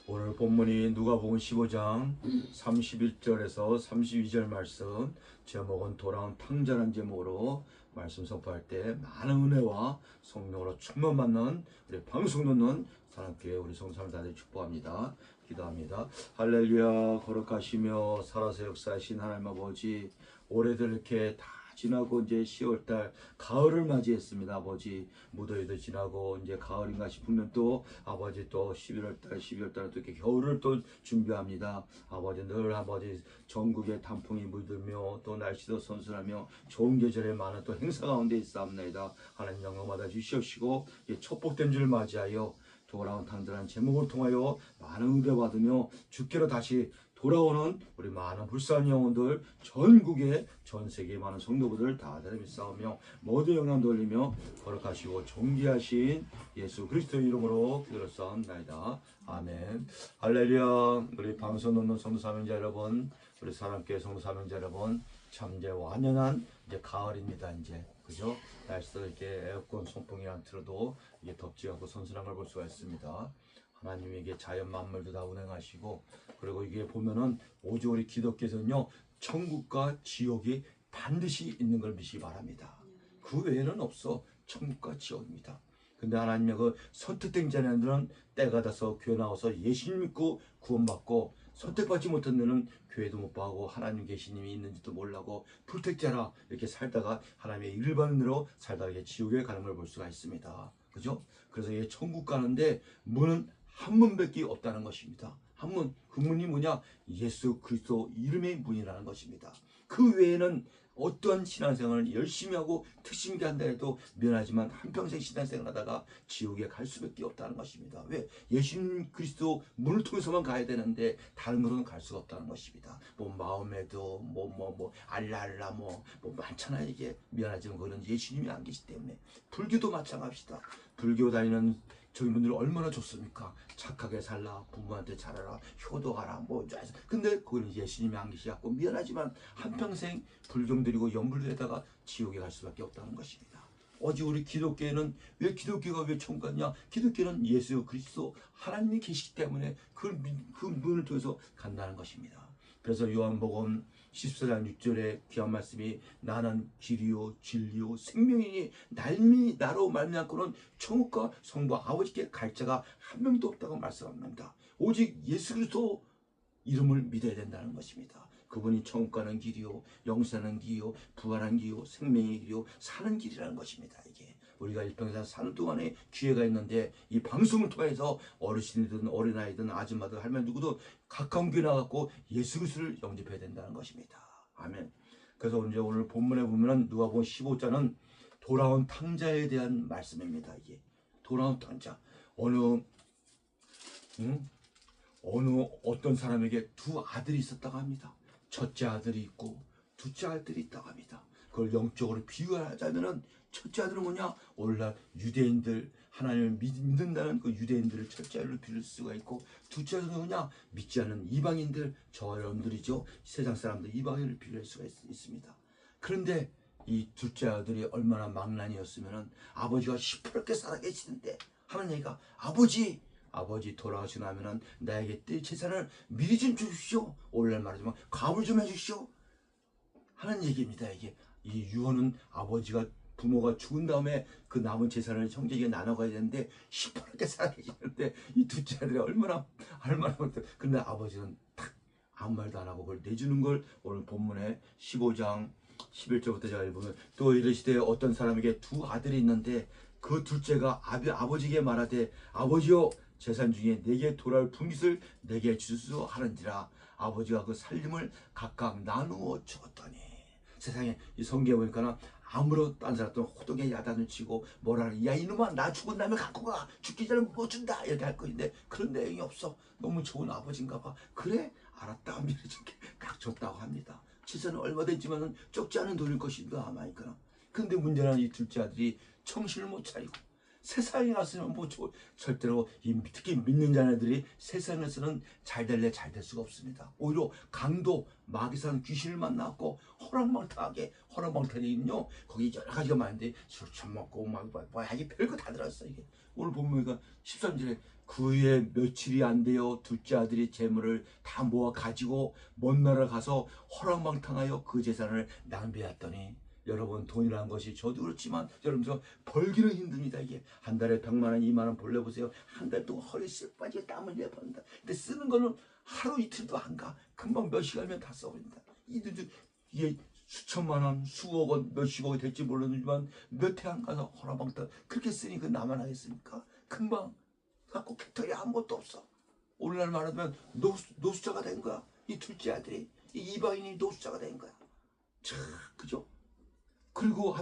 오늘 본문이 누가복음 15장 31절에서 32절 말씀, 제목은 돌아온 탕자라는 제목으로 말씀 선포할 때 많은 은혜와 성령으로 충만받는 우리 방송 듣는 사람께 우리 성삼 다들 축복합니다. 기도합니다. 할렐루야. 거룩하시며 살아서 역사하신 하나님 아버지, 올해들 이렇게 다 지나고 이제 10월달 가을을 맞이했습니다. 아버지, 무더위도 지나고 이제 가을인가 싶으면 또 아버지 또 11월달 또 이렇게 겨울을 또 준비합니다. 아버지, 늘 아버지 전국에 단풍이 물들며 또 날씨도 선선하며 좋은 계절에 많은 또 행사 가운데 있사옵나이다. 하나님 영광 받아 주시옵시고 첩복된 줄 맞이하여 돌아온 탕자라는 제목을 통하여 많은 은혜 받으며 주께로 다시 돌아오는 우리 많은 불쌍한 영혼들, 전국의 전 세계의 많은 성도분들 다 믿사오며 모두 영광 돌리며 거룩하시고 존귀하신 예수 그리스도의 이름으로 기도했사옵나이다. 아멘. 할렐루야. 우리 방송 듣는 성도 사명자 여러분, 우리 사랑교회 성도 사명자 여러분, 참 이제 완연한 이제 가을입니다. 이제 그죠? 날씨도 이렇게 에어컨 송풍이 안 틀어도 이게 덥지 않고 선선한 걸 볼 수가 있습니다. 하나님에게 자연 만물도 다 운행하시고, 그리고 이게 보면은 오직 우리 기독교에서는요, 천국과 지옥이 반드시 있는 걸 믿기 바랍니다. 그 외에는 없어. 천국과 지옥입니다. 근데 하나님의 그 선택된 자녀들은 때가 돼서 교회 나와서 예수님 믿고 구원받고, 선택받지 못한 데는 교회도 못 가고 하나님 계시님이 있는지도 몰라고 불택자라 이렇게 살다가 하나님의 일반으로 살다가 이게 지옥에 가는 걸 볼 수가 있습니다. 그죠? 그래서 이 천국 가는데 문은 한 문밖에 없다는 것입니다. 한 문, 그 문이 뭐냐? 예수 그리스도 이름의 문이라는 것입니다. 그 외에는 어떠한 신앙생활을 열심히 하고 특심 있게 한다 해도 미안하지만 한평생 신앙생활 하다가 지옥에 갈 수밖에 없다는 것입니다. 왜? 예수 그리스도 문을 통해서만 가야 되는데 다른 곳은 갈 수가 없다는 것입니다. 뭐 마음에도 알라알라 뭐 많잖아요. 이게 미안하지만 그거는 예수님이 안 계시기 때문에. 불교도 마찬가지다. 불교 다니는 저희 분들이 얼마나 좋습니까? 착하게 살라, 부모한테 잘하라, 효도하라, 뭐 근데 그건 예수님이 안 계시갖고 미안하지만 한평생 불경들이고 연불에다가 지옥에 갈 수밖에 없다는 것입니다. 오직 우리 기독교에는 왜 기독교가 왜 천국 갔냐? 기독교는 예수 그리스도 하나님이 계시기 때문에 그 문을 통해서 간다는 것입니다. 그래서 요한복음 14장 6절에 귀한 말씀이 나는 길이요 진리요 생명이니 나로 말미암고는 천국과 성부 아버지께 갈 자가 한 명도 없다고 말씀합니다. 오직 예수 그리스도 이름을 믿어야 된다는 것입니다. 그분이 천국 가는 길이요 영생하는 길이요 부활하는 길이요 생명의 길이요 사는 길이라는 것입니다. 이게 우리가 일평생 사는 동안에 기회가 있는데 이 방송을 통해서 어르신이든 어린아이든 아줌마든 할머니 누구도 가까운 교회 나가고 예수 그리스도를 영접해야 된다는 것입니다. 아멘. 그래서 이제 오늘 본문에 보면은 누가복음 15장은 돌아온 탕자에 대한 말씀입니다. 이게 돌아온 탕자. 어떤 사람에게 두 아들이 있었다고 합니다. 첫째 아들이 있고 둘째 아들이 있다고 합니다. 그걸 영적으로 비유하자면은 첫째 아들은 뭐냐? 오늘날 유대인들 하나님을 믿는다는 그 유대인들을 첫째 아들로 빌릴 수가 있고, 둘째 아들은 뭐냐? 믿지 않는 이방인들, 저와 여러분들이죠. 세상 사람들 이방인을 빌릴 수가 있습니다. 그런데 이 둘째 아들이 얼마나 망난이었으면은 아버지가 시퍼렇게 살아계시는데 하는 얘기가 아버지 돌아가시고 나면은 나에게 때 재산을 미리 좀 주십시오. 오늘날 말하지만 값을 좀 해주십시오 하는 얘기입니다. 이게 이 유언은 아버지가 부모가 죽은 다음에 그 남은 재산을 형제에게 나눠가야 되는데 시퍼렇게 살아계시는데 이 둘째 아들이 얼마나 근데 아버지는 탁 아무 말도 안 하고 그걸 내주는 걸 오늘 본문에 15장 11절부터 제가 읽으면, 또 이르시되 어떤 사람에게 두 아들이 있는데 그 둘째가 아버지에게 말하되 아버지여 재산 중에 내게 돌아올 분깃을 내게 주소 하는지라. 아버지가 그 살림을 각각 나누어 주었더니. 세상에 이 성경에 보니까 아무런 딴 사람도 호동에 야단을 치고 뭐라 야 이놈아 나 죽은 다음에 갖고 가 죽기 전에 못 준다 이렇게 할 건데 그런 내용이 없어. 너무 좋은 아버지인가 봐. 그래 알았다 미리 각 줬다고 합니다. 재산은 얼마든지만은 적지 않은 돈일 것입니다. 아마니까. 근데 문제는 이 둘째 아들이 정신을 못 차리고 세상에 갔으면 뭐 절대로 특히 믿는 자녀들이 세상에서는 잘 될래 잘 될 수가 없습니다. 오히려 강도 마귀산 귀신을 만났고 허랑방탕하게는요 거기 여러 가지가 많은데 술 처먹고 막 이게 별거 다 들었어. 이게 오늘 보면 13절에 그 후에 며칠이 안 되어 둘째 아들이 재물을 다 모아 가지고 먼 나라 가서 허랑방탕하여 그 재산을 낭비했더니, 여러분 돈이라는 것이 저도 그렇지만 여러분 벌기는 힘듭니다. 이게 한 달에 100만 원, 2만 원 벌려보세요. 한 달 동안 허리 쓱 빠지게 땀을 내버린다. 근데 쓰는 거는 하루 이틀도 안 가. 금방 몇 시간이면 다 써버린다. 이게 수천만 원, 수억 원, 몇십억이 될지 모르지만 몇 해 안 가서 허라방탕 그렇게 쓰니 그 나만 하겠습니까? 금방 갖고 깃털이 아무것도 없어. 오늘날 말하면 노숙자가 된 거야. 이 둘째 아들이, 이 이방인이 노숙자가 된 거야. 참, 그죠? 그리고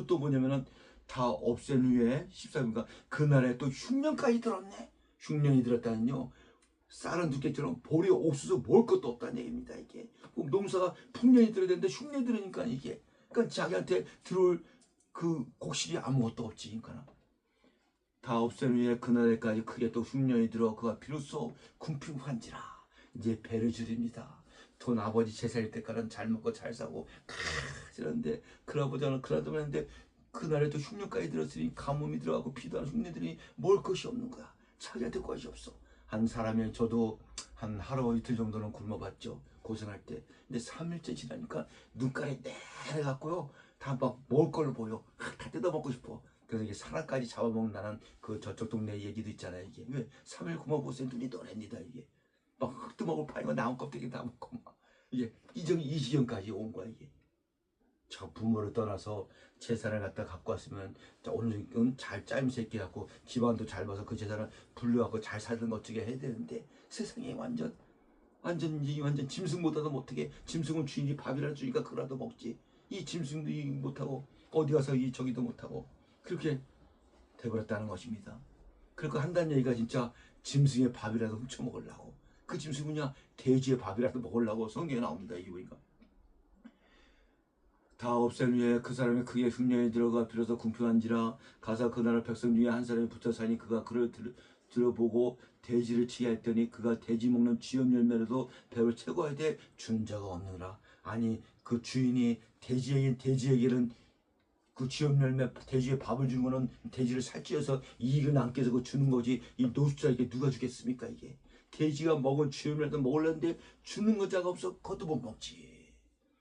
또 뭐냐면은 다 없앤 후에 14일인가 그날에 또 흉년까지 들었네. 흉년이 들었다는요, 쌀은 두께처럼 볼이 옥수수 먹을 것도 없다는 얘기입니다. 이게 농사가 풍년이 들어야 되는데 흉년이 들으니까 이게, 그러니까 자기한테 들어올 그 곡식이 아무것도 없지. 그러니까 다 없앤 후에 그날에까지 크게 또 흉년이 들어 그가 비로소 궁핍한지라 이제 배를 줄입니다. 돈 아버지 제사일 때까지는 잘 먹고 잘 사고 이러는데 그러보자는 그러더만데 그날에도 흉년까지 들었으니 가뭄이 들어가고 피도 안 흉내들이 먹을 것이 없는 거야. 자기한테 것이 없어. 한 사람이 저도 한 하루 이틀 정도는 굶어봤죠. 고생할 때. 근데 3일째 지나니까 눈깔이 내려갖고요. 다 막 먹을 걸로 보여. 다 뜯어 먹고 싶어. 그래서 이게 사람까지 잡아먹는다는 그 저쪽 동네 얘기도 있잖아요. 이게 왜 3일 굶어보세요. 눈이 노랍니다. 이게 막 흙도 먹을 파이고 나무 껍데기 다 먹고 막 이게 이 지경까지 온 거야. 이게 저 부모를 떠나서 재산을 갖고 왔으면 오늘은 잘 짜임 새끼 갖고 집안도 잘 봐서 그 재산을 불려갖고 잘 살던 거 어떻게 해야 되는데, 세상에 완전 짐승보다도 못하게, 짐승은 주인이 밥이라도 주니까 그거라도 먹지. 이 짐승도 못하고 어디 가서 저기도 못하고 그렇게 돼버렸다는 것입니다. 그리고 한다는 얘기가 진짜 짐승의 밥이라도 훔쳐 먹으려고, 그 짐승은요 돼지의 밥이라도 먹으려고 성경에 나옵니다. 이게 보니까 다 없앤 후에 그 사람이 크게 흉년이 들어가 비로소 궁핍한지라 가서 그 나라 백성 중에 한 사람이 붙어 사니 그가 그를 들어보고 돼지를 치게 했더니 그가 돼지 먹는 쥐염 열매로도 배를 채고 하되 준 자가 없느니라. 아니 그 주인이 돼지에게는 그 쥐염 열매 돼지에 밥을 주는 거는 돼지를 살찌워서 이익을 남게 해서 주는 거지, 이 노숙자에게 누가 주겠습니까? 이게 돼지가 먹은 쥐염 열매도 먹으려는데 주는 거 자가 없어 그것도 못 먹지.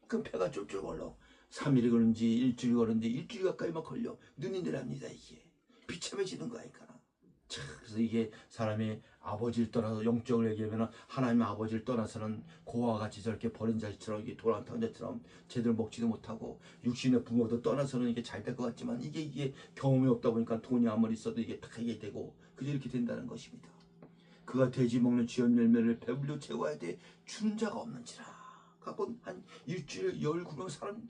그럼 배가 쫄쫄 걸러. 3일이 걸는지 일주일이 걸는지 일주일 가까이 막 걸려. 눈이 내랍니다. 이게 비참해지는 거니까. 그래서 이게 사람이 아버지를 떠나서 영적을 얘기하면 하나님의 아버지를 떠나서는 고와 같이 저렇게 버린 자식처럼 이게 돌아온 탕자처럼 제대로 먹지도 못하고, 육신의 부모도 떠나서는 이게 잘 될 것 같지만 이게 경험이 없다 보니까 돈이 아무리 있어도 이게 다 이게 되고 그저 이렇게 된다는 것입니다. 그가 돼지 먹는 쥐염 열매를 배불려 채워야 돼 주는 자가 없는지라. 갖고 한 일주일 열 9명 사람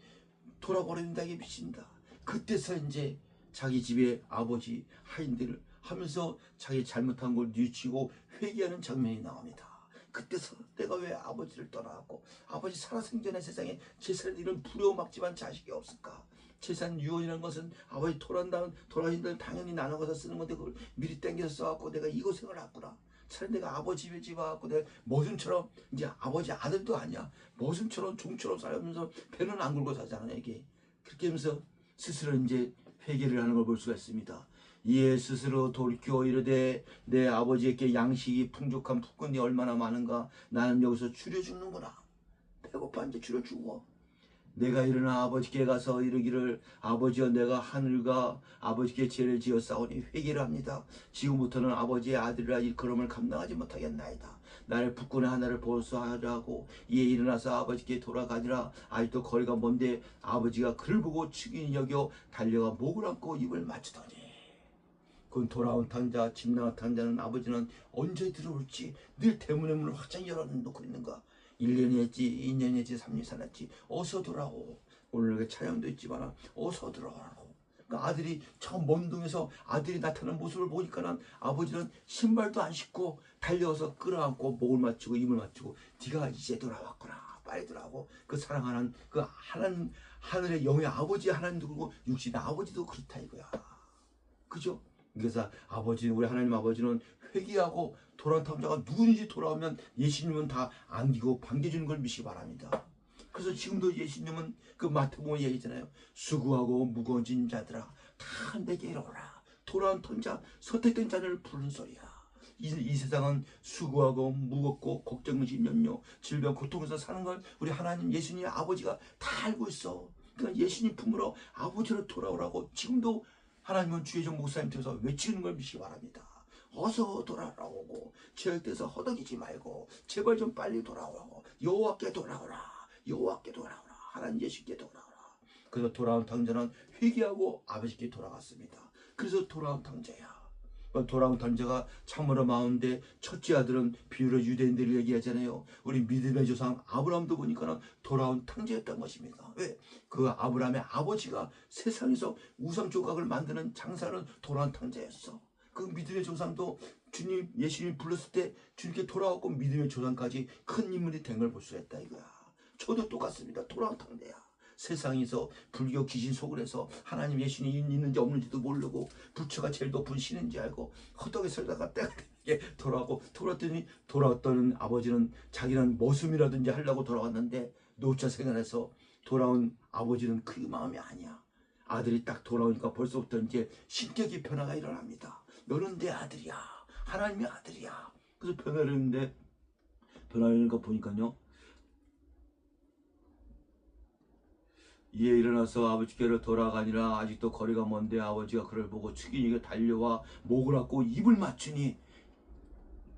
돌아버린다. 이게 미친다. 그때서 이제 자기 집에 아버지 하인들을 하면서 자기 잘못한 걸 뉘우치고 회개하는 장면이 나옵니다. 그때서 내가 왜 아버지를 떠나갖고 아버지 살아생전의 세상에 재산을 이런 부려먹지만 자식이 없을까? 재산 유언이라는 것은 아버지 돌아가신 다음 당연히 나눠가서 쓰는 건데 그걸 미리 땡겨서 써갖고 내가 이 고생을 했구나. 차라리 내가 아버지 집에 와갖고 내가 머슴처럼, 이제 아버지 아들도 아니야, 머슴처럼 종처럼 살면서 배는 안 굴고 사잖아. 이게 그렇게 하면서 스스로 이제 회개를 하는 걸 볼 수가 있습니다. 이에 스스로 돌이켜 이르되 내 아버지에게 양식이 풍족한 푸근이 얼마나 많은가. 나는 여기서 줄여 죽는구나. 배고파 이제 줄여 죽어. 내가 일어나 아버지께 가서 이르기를 아버지여 내가 하늘과 아버지께 죄를 지어 싸우니 회개를 합니다. 지금부터는 아버지의 아들이라 일컬음을 감당하지 못하겠나이다. 나를 북군의 하나를 보수하려 하고 이에 일어나서 아버지께 돌아가니라. 아직도 거리가 먼데 아버지가 그를 보고 측은히 여겨 달려가 목을 안고 입을 맞추더니, 그 돌아온 탕자, 집 나간 탕자는 아버지는 언제 들어올지 늘 대문의 문을 확장 열어놓고 있는가. 1년이 했지, 2년이 했지, 3년이 살았지. 어서 들어오고. 오늘 찬양도 있지만 어서 들어오라고. 그러니까 아들이 저 먼 동에서 아들이 나타난 모습을 보니까는 아버지는 신발도 안 신고 달려서 끌어안고 목을 맞추고 입을 맞추고 네가 이제 돌아왔구나. 빨리 들어오고. 그 사랑하는 그 하나님, 하늘의 영의 아버지 하나님 누구고 육신의 아버지도 그렇다 이거야. 그죠? 그래서 아버지, 우리 하나님 아버지는 회개하고 돌아온 탕자가 누구든지 돌아오면 예수님은 다 안기고 반겨주는 걸 믿시기 바랍니다. 그래서 지금도 예수님은 그 마태복음 얘기잖아요. 수고하고 무거운 짐 자들아 다 내게 이르라. 돌아온 탕자, 선택된 자를 부르는 소리야. 이 세상은 수고하고 무겁고 걱정심 염려 질병 고통에서 사는 걸 우리 하나님 예수님 아버지가 다 알고 있어. 그러니까 예수님 품으로 아버지로 돌아오라고 지금도 하나님은 주의정 목사님 통해서 외치는 걸 믿시기 바랍니다. 어서 돌아오고 죄악돼서 허덕이지 말고 제발 좀 빨리 돌아오라고. 여호와께 돌아오라. 여호와께 돌아오라. 하나님 예수께 돌아오라. 그래서 돌아온 탕자는 회개하고 아버지께 돌아갔습니다. 그래서 돌아온 탕자야. 돌아온 탕자가 참으로 마운데 첫째 아들은 비유로 유대인들을 얘기하잖아요. 우리 믿음의 조상 아브라함도 보니까는 돌아온 탕자였던 것입니다. 왜? 그 아브라함의 아버지가 세상에서 우상 조각을 만드는 장사는 돌아온 탕자였어. 그 믿음의 조상도 주님 예수님 불렀을 때 주님께 돌아왔고 믿음의 조상까지 큰 인물이 된 걸 볼 수 있다 이거야. 저도 똑같습니다. 돌아온 탕자야. 세상에서 불교 귀신 속을 해서 하나님 예수님 있는지 없는지도 모르고 부처가 제일 높은 신인지 알고 허덕에 살다가 때가 되게 돌아오고 돌아왔던 아버지는 자기는 머슴이라든지 하려고 돌아왔는데 노차 생활해서 돌아온 아버지는 그 마음이 아니야. 아들이 딱 돌아오니까 벌써부터 이제 신격의 변화가 일어납니다. 너는 내 아들이야. 하나님의 아들이야. 그래서 변화를 했는데 변화를 거 보니까요. 이에 일어나서 아버지께로 돌아가니라. 아직도 거리가 먼데 아버지가 그를 보고 축이니게 달려와 목을 안고 입을 맞추니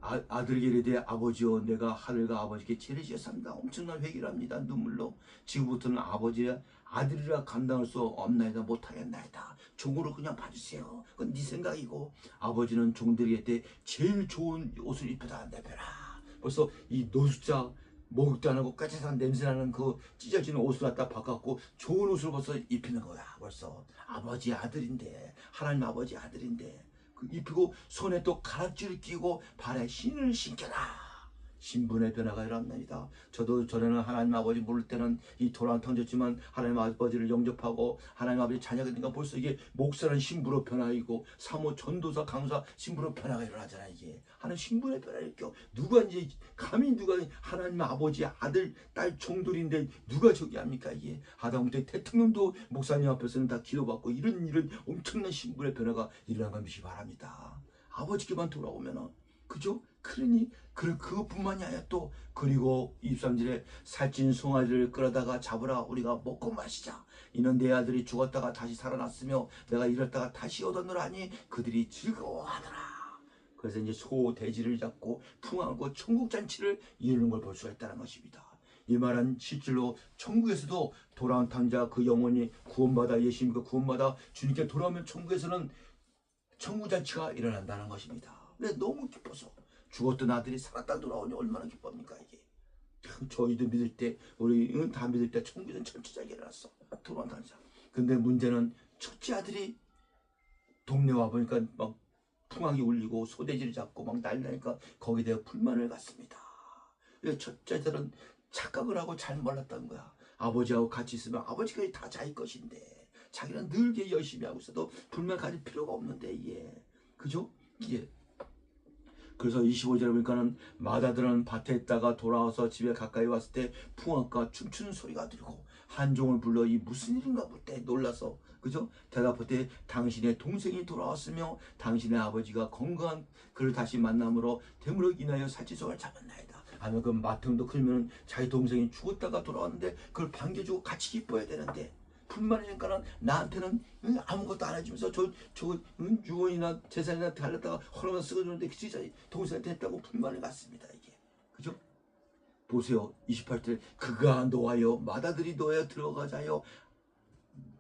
아들에게 이르되 아버지여 내가 하늘과 아버지께 죄를 엄청난 회개를 합니다. 눈물로 지금부터는 아버지의 아들이라 감당할 수 없나이다. 못하겠나이다. 종으로 그냥 봐주세요. 그건 네 생각이고 아버지는 종들에게 제일 좋은 옷을 입혀다 내펴라. 벌써 이 노숙자 목욕도 안 하고 까칠한 냄새나는 그 찢어지는 옷을 갖다 바꿨고 좋은 옷을 벌써 입히는 거야. 벌써 아버지 아들인데 하나님 아버지 아들인데 그 입히고 손에 또 가락지를 끼고 발에 신을 신겨라. 신분의 변화가 일어납니다. 저도 전에는 하나님 아버지 모를 때는 이 돌아온 탕자였지만 하나님 아버지를 영접하고 하나님 아버지 자녀가 되니까 벌써 이게 목사는 신부로 변화이고 사모 전도사 강사 신부로 변화가 일어나잖아. 이게 하는 신분의 변화를 느껴. 누가 이제 감히 누가 하나님 아버지 아들 딸 종들인데 누가 저기 합니까? 이게 하다못해 대통령도 목사님 앞에서는 다 기도받고 이런 엄청난 신분의 변화가 일어난 걸 믿기 바랍니다. 아버지께만 돌아오면은 그죠? 그러니 그것뿐만이 아니라 또 그리고 23절에 살찐 송아지를 끌어다가 잡으라. 우리가 먹고 마시자. 이는 내 아들이 죽었다가 다시 살아났으며 내가 잃었다가 다시 얻었노라 하니 그들이 즐거워하더라. 그래서 이제 소 돼지를 잡고 풍하고 천국잔치를 이루는 걸 볼 수가 있다는 것입니다. 이 말은 실제로 천국에서도 돌아온 탕자 그 영혼이 구원받아 예수님과 구원받아 주님께 돌아오면 천국에서는 천국잔치가 일어난다는 것입니다. 근데 너무 기뻐서 죽었던 아들이 살았다 돌아오니 얼마나 기쁩니까 이게. 저희도 믿을 때 우리는 다 믿을 때 천국에서는 천지작이 일어났어. 돌아온 탕자. 근데 문제는 첫째 아들이 동네 와보니까 막 풍악이 울리고 소돼지를 잡고 막 난리 나니까 거기에 대해 불만을 갖습니다. 첫째들은 착각을 하고 잘 몰랐던 거야. 아버지하고 같이 있으면 아버지가 다 자기 것인데 자기는 늘 열심히 하고 있어도 불만 가질 필요가 없는데 이게 그죠? 이게 그래서 25절에 보니까는 마다들은 밭에 있다가 돌아와서 집에 가까이 왔을 때 풍악과 춤추는 소리가 들리고 한 종을 불러 이 무슨 일인가 볼 때 놀라서 그죠? 대답할 때 당신의 동생이 돌아왔으며 당신의 아버지가 건강한 그를 다시 만남으로 되물어 인하여 살찌소를 잡았나이다. 아니면 그 마태음도 그러면 자기 동생이 죽었다가 돌아왔는데 그걸 반겨주고 같이 기뻐해야 되는데 불만이니까는 나한테는 아무것도 안 해주면서 유언이나 재산이나 달렸다가 허락만 쓰고주는데 진짜 동생한테 했다고 불만을 갖습니다. 이게 그죠? 보세요. 28절 그가 노하여 마다들이 노하여 들어가자여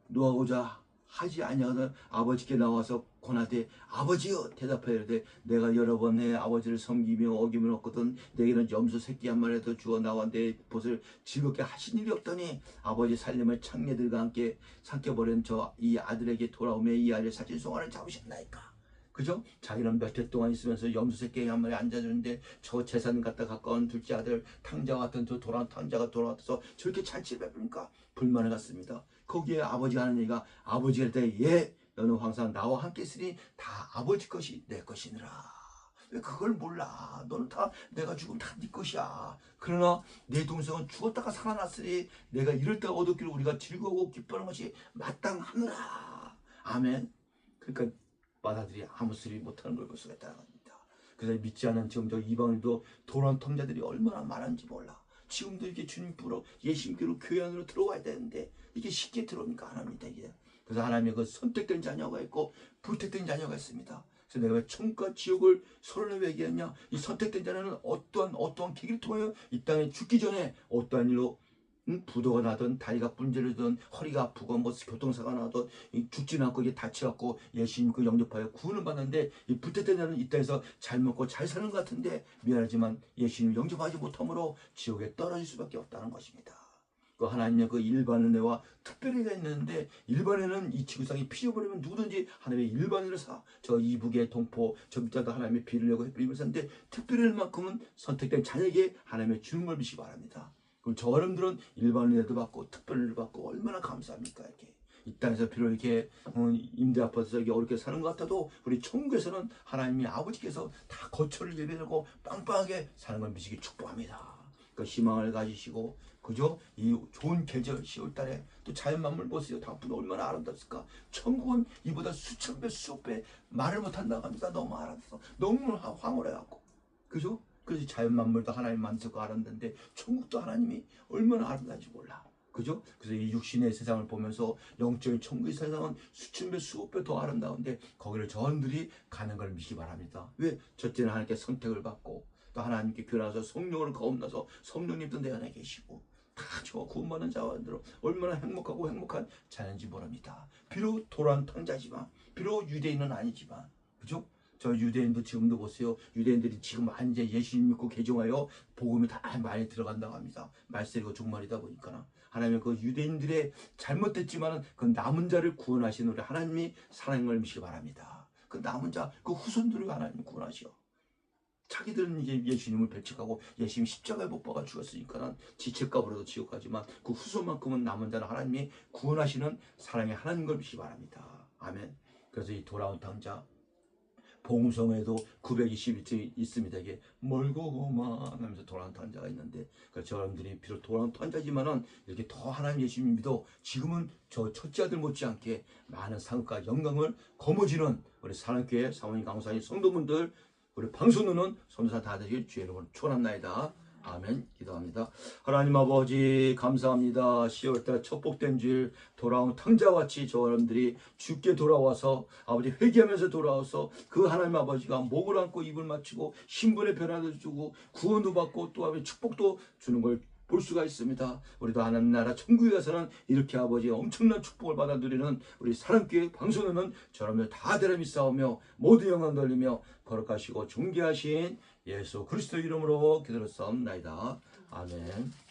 노하고자 하지 아니하는 아버지께 나와서 권하되 아버지여 대답하여 이르되 내가 여러 번 내 아버지를 섬기며 어김을 얻거든 내게는 염소 새끼 한 마리라도 주어 나와 내 벗을 즐겁게 하신 일이 없더니 아버지 살림을 창녀들과 함께 삼켜버린 저 이 아들에게 돌아오며 이 아들 살찐송아를 잡으셨나이까. 그죠? 자기는 몇 해 동안 있으면서 염소 새끼 한 마리 앉아주는데 저 재산 갖다 가까운 둘째 아들 탕자 같은 저 돌아온 탕자가 돌아와서 저렇게 잔치를 베푸니까 불만을 갖습니다. 거기에 아버지가 하는 얘기가 아버지가 할 때 예 너는 항상 나와 함께 있으니 다 아버지 것이 내 것이니라. 왜 그걸 몰라? 너는 다 내가 죽으면 다 네 것이야. 그러나 내 동생은 죽었다가 살아났으니 내가 이럴 때가 얻었기를 우리가 즐거워 기뻐하는 것이 마땅하느라. 아멘. 그러니까 마다들이 아무 소리 못하는 걸 볼 수가 있다는 겁니다. 그래서 믿지 않은 지금 저 이방인도 돌아온 통자들이 얼마나 많은지 몰라. 지금도 이렇게 주님 부러 예수님께로 교회 안으로 들어와야 되는데 이게 쉽게 들어오니까 안 합니다. 이게. 그래서 하나님의 그 선택된 자녀가 있고 불택된 자녀가 있습니다. 그래서 내가 왜 천국과 지옥을 서로 왜 얘기했냐? 이 선택된 자녀는 어떠한 계기를 통하여 이 땅에 죽기 전에 어떠한 일로 부도가 나든 다리가 분절이든 허리가 아프고 뭐 교통사가 나든 죽지는 않고 이게 다쳐갖고 예수님 그 영접하여 구원을 받는데 이 불택된 자는 이 땅에서 잘 먹고 잘 사는 것 같은데 미안하지만 예수님 영접하지 못함으로 지옥에 떨어질 수밖에 없다는 것입니다. 그 하나님의 그 일반 은혜와 특별히가 있는데 일반 은혜는 이 지구상에 피어버리면 누구든지 하나님의 일반 은혜를 저 이북의 동포 저 밑에도 하나님의 비를 내고 햇빛을 사는데 특별히 은혜만큼은 선택된 자녀에게 하나님의 주는 걸 믿시기 바랍니다. 그럼 저 여러분들은 일반 은혜도 받고 특별 은혜도 받고 얼마나 감사합니까? 이렇게 이 땅에서 비록 이렇게 임대 아파트에서 이렇게 어렵게 사는 것 같아도 우리 천국에서는 하나님이 아버지께서 다 거처를 예배하고 빵빵하게 사는 걸 믿으시기 축복합니다. 그 희망을 가지시고 그죠? 이 좋은 계절 10월달에 또 자연 만물 보세요. 당분 얼마나 아름답습니까? 천국은 이보다 수천 배 수억 배 말을 못한다고 합니다. 너무 아름다워 너무 황홀해갖고 그죠? 그래서 자연 만물도 하나님 만드셨고 아름다운데 천국도 하나님이 얼마나 아름다운지 몰라. 그죠? 그래서 이 육신의 세상을 보면서 영적인 천국의 세상은 수천 배 수억 배 더 아름다운데 거기를 저들이 가는 걸 믿기 바랍니다. 왜? 첫째는 하나님께 선택을 받고 또 하나님께 교회나서 성령을 거듭나서 성령님도 내 안에 계시고 다 저 구원받는 자들은 얼마나 행복하고 행복한 자녀인지 모릅니다. 비록 돌아온 탕자지만 비록 유대인은 아니지만 그죠? 저 유대인도 지금도 보세요. 유대인들이 지금 완전 예수님 믿고 개종하여 복음이 다 많이 들어간다고 합니다. 말세고 종말이다 보니까 하나님의 그 유대인들의 잘못됐지만은 그 남은 자를 구원하시는 우리 하나님이 사랑을 믿시기 바랍니다. 그 남은 자, 그 후손들을 하나님 구원하시오. 자기들은 이제 예수님을 배척하고 예수님 십자가에 못 박아 죽었으니까는 지책값으로도 지옥 가지만 그 후손만큼은 남은 자는 하나님이 구원하시는 사랑의 하나님 걸 믿시기 바랍니다. 아멘. 그래서 이 돌아온 탕자 봉성에도 920일째 있습니다. 이게 멀고만 하면서 돌아온 탕자가 있는데 저 여러분들이 비록 돌아온 탕자지만은 이렇게 더 하나님 예수님 믿어 지금은 저 첫째 아들 못지않게 많은 상과 영광을 거머쥐는 우리 사랑교회 사모님 강사님 성도분들 우리 방송으로는 선도사 다 되길 주의 이름으로 축원합나이다. 아멘. 기도합니다. 하나님 아버지 감사합니다. 10월달 첫 복된 주일 돌아온 탕자같이 저 여러분들이 주께 돌아와서 아버지 회개하면서 돌아와서 그 하나님 아버지가 목을 안고 입을 맞추고 신분의 변화도 주고 구원도 받고 또 아버지 축복도 주는 걸 볼 수가 있습니다. 우리도 하나님 나라 천국에 가서는 이렇게 아버지 엄청난 축복을 받아 누리는 우리 사랑교회 방송에는 저러면 다 되라 믿사오며 모두 영광 돌리며 거룩하시고 존귀하신 예수 그리스도 이름으로 기도를 싸움나이다. 아멘.